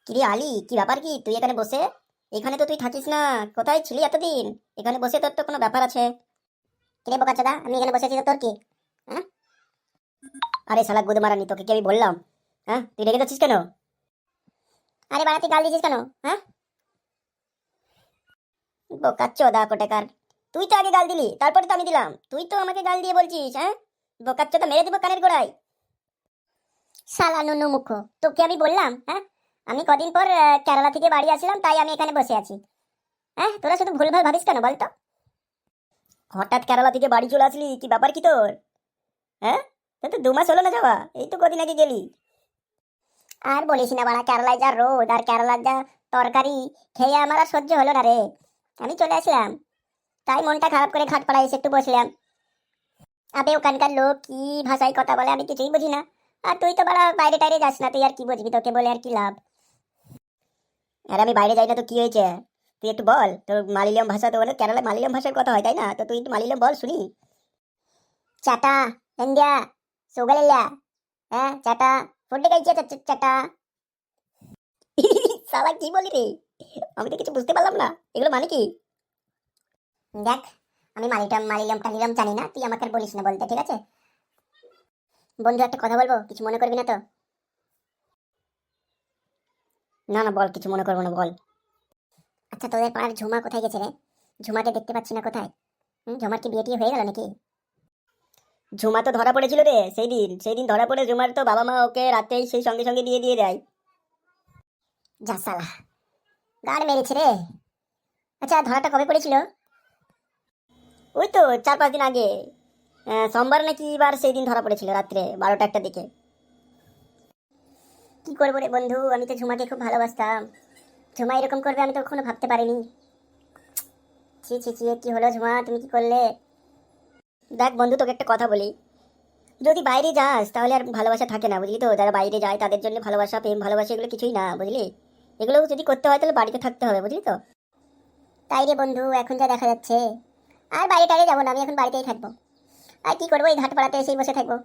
কিরে আলি, কি ব্যাপার? কি তুই এখানে বসে? এখানে তো তুই থাকিস না। কোথায় ছিলি এতদিন? এখানে বসে তোর তো কোনো ব্যাপার আছে। কিরে বোকাচোদা, আমি এখানে বসেছি তো তোর কি? হ্যাঁ? আরে শালা গুদমারানি, তোকে কি আমি বললাম? হ্যাঁ, তুই রেগে যাচ্ছিস কেন? আরে বাড়া, তুই গাল দিছিস কেন? হ্যাঁ, বোকাচোদা কোটাকার। তুই তো আগে গাল দিলি, তারপরে তো আমি দিলাম। তুই তো আমাকে গাল দিয়ে বলছিস, হ্যাঁ? বোকাচোদা, মেরে দিব কানের গোড়ায়। শালা নুনু মুখ, তোকে আমি বললাম? হ্যাঁ, আমি কদিন পর কেরালা থেকে বাড়ি আসলাম, তাই আমি এখানে বসে আছি। হ্যাঁ, তোরা শুধু ভুলভাল ভাবিস কেন বলতো? হঠাৎ কেরালা থেকে বাড়ি চলে আসলি, কি ব্যাপার কি তোর? হ্যাঁ, তোর তো 2 মাস হলো না যাওয়া, এই তো কদিন আগে গেলি। আর বলিস না বাড়া, কেরালায় যা রোদ আর কেরালার যা তরকারি খেয়ে আমার আর সহ্য হলো না রে। আমি চলে আসলাম, তাই মনটা খারাপ করে ঘাটপাড়ায় এসে একটু বসলাম। আবে ওখানকার লোক কি ভাষায় কথা বলে আমি কিছুই বুঝি না। আর তুই তো বাড়া বাইরে টাইরে যাস না, তুই আর কি বুঝবি? তোকে বলে আর কি লাভ? আর আমি বাইরে যাই না তো কি হয়েছে? তুই একটু বল, তোর মালিয়াম ভাষা তো, কেরালায় মালিয়াম ভাষার কথা হয় তাই না? তো তুই একটু মালিয়াম বল শুনি। চাটা, ইন্ডিয়া, সুগালিয়া, হ্যাঁ চাটা, ফুটে গাইছে চাটা। সালা কি বলি রে? আমি তো কিছু বুঝতে পারলাম না, এগুলো মানে কি? দেখ, আমি মালিয়াম টালিয়াম জানি না, তুই আমাকে আর বলিস না বলতে, ঠিক আছে? বন্ধু, একটা কথা বলবো, কিছু মনে করবি না তো? না না, বল, কিছু মনে করবো না, বল। আচ্ছা, তোদের পাড়ার ঝুমা কোথায় গেছে রে? ঝুমাকে দেখতে পাচ্ছি না, কোথায়? ঝুমার কি বিয়ে টিয়ে হয়ে গেল নাকি? ঝুমা তো ধরা পড়েছিল রে সেই দিন ধরা পড়ে ঝুমার তো বাবা মা ওকে রাতেই সেই সঙ্গে সঙ্গে বিয়ে দিয়ে দেয়। যা সালা, গাড় মেরেছে রে। আচ্ছা, ধরাটা কবে পড়েছিল? ওই তো 4-5 দিন আগে। সোমবার নাকি বার সেই দিন ধরা পড়েছিল, রাত্রে 12টা 1টার দিকে। কি করবো রে বন্ধু, আমি তো ঝুমাকে খুব ভালোবাসতাম। ঝুমা এরকম করবে আমি তো কখনো ভাবতে পারিনি। ছি ছি ছি, কি হলো ঝুমা, তুমি কি করলে? দেখ বন্ধু, তোকে একটা কথা বলি। যদি বাইরে যাস তাহলে আর ভালোবাসা থাকে না, বুঝলি তো? যারা বাইরে যায় তাদের জন্য ভালোবাসা, প্রেম ভালোবাসা এগুলো কিছুই না, বুঝলি? এগুলো যদি করতে হয় তাহলে বাড়িতে থাকতে হবে, বুঝলি তো? তাই রে বন্ধু, এখন যা দেখা যাচ্ছে। আর বাইরে টাইরে যাবো না, আমি এখন বাড়িতেই থাকবো। আর কি করবো, এই ঘাটপাড়াতে এসেই বসে থাকবো।